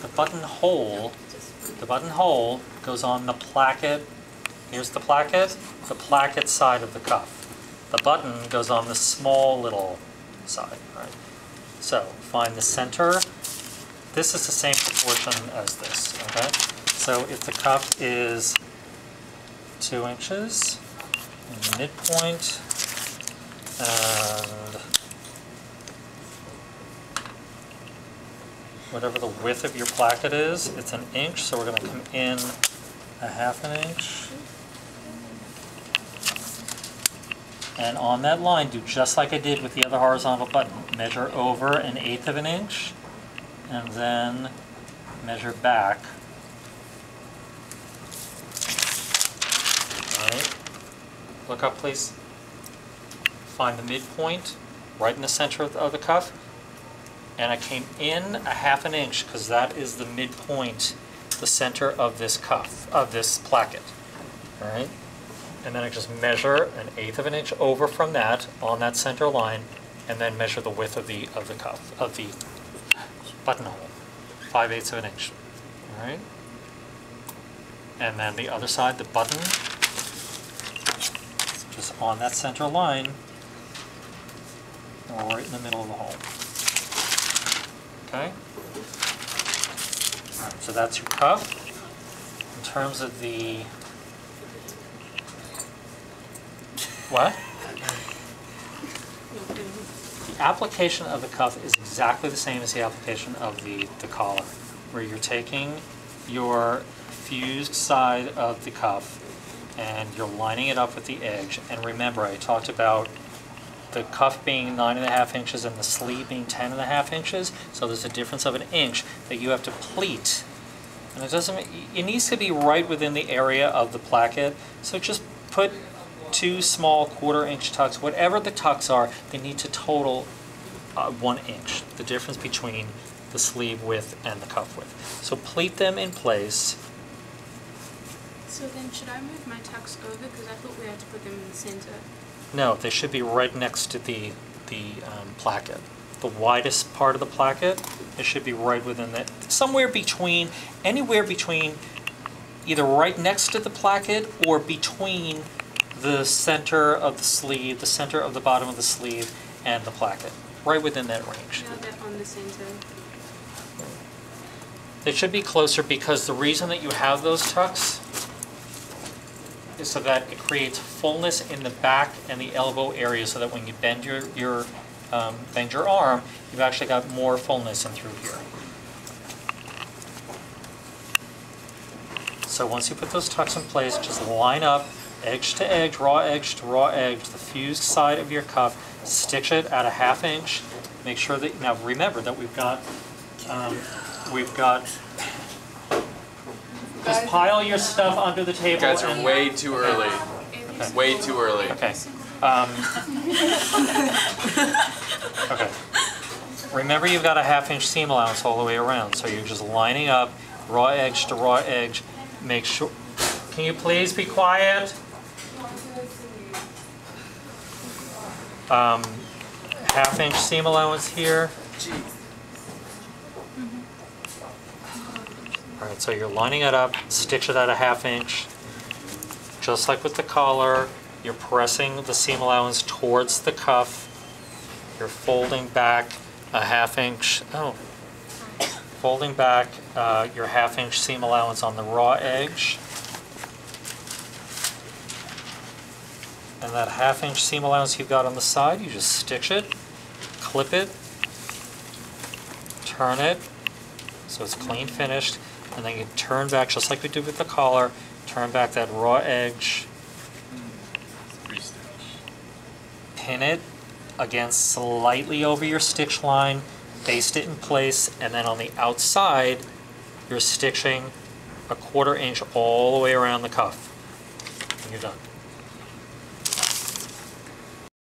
the buttonhole goes on the placket. Here's the placket side of the cuff. The button goes on the small little side, right? So find the center. This is the same proportion as this, okay? So if the cuff is 2 inches, and the midpoint, and whatever the width of your placket is, it's 1 inch, so we're going to come in 1/2 inch. And on that line, do just like I did with the other horizontal button. Measure over 1/8 inch, and then measure back. All right. Look up, please. Find the midpoint, right in the center of the cuff. And I came in 1/2 inch, because that is the midpoint, the center of this cuff, of this placket. All right. And then I just measure 1/8 inch over from that on that center line, and then measure the width of the cuff, of the buttonhole, 5/8 inch. All right. And then the other side, the button, just on that center line, right in the middle of the hole. Okay. All right, so that's your cuff. In terms of the what? The application of the cuff is exactly the same as the application of the collar, where you're taking your fused side of the cuff and you're lining it up with the edge. And remember, I talked about the cuff being 9.5 inches and the sleeve being 10.5 inches, so there's a difference of 1 inch that you have to pleat. And it needs to be right within the area of the placket, so just put 2 small 1/4 inch tucks. Whatever the tucks are, they need to total 1 inch, the difference between the sleeve width and the cuff width. So pleat them in place. So then should I move my tucks over, because I thought we had to put them in the center? No, they should be right next to the placket. The widest part of the placket, it should be right within that, somewhere between, anywhere between either right next to the placket or between the center of the sleeve, the center of the bottom of the sleeve, and the placket. Right within that range. Now that on the center. They should be closer because the reason that you have those tucks is so that it creates fullness in the back and the elbow area, so that when you bend your arm, you've actually got more fullness in through here. So once you put those tucks in place, just line up edge to edge, raw edge to raw edge, the fused side of your cuff, stitch it at 1/2 inch. Make sure that, now remember that we've got, just pile your stuff under the table. You guys are way too early. Okay. Way too early. Okay. Okay. Remember, you've got a 1/2 inch seam allowance all the way around, so you're just lining up raw edge to raw edge. Make sure. Can you please be quiet? 1/2 inch seam allowance here. All right, so you're lining it up, stitch it at 1/2 inch. Just like with the collar, you're pressing the seam allowance towards the cuff. You're folding back a 1/2 inch, folding back your 1/2 inch seam allowance on the raw edge. And that 1/2 inch seam allowance you've got on the side, you just stitch it, clip it, turn it, so it's clean finished, and then you turn back, just like we did with the collar, turn back that raw edge, pin it against slightly over your stitch line, baste it in place, and then on the outside, you're stitching a 1/4 inch all the way around the cuff, and you're done.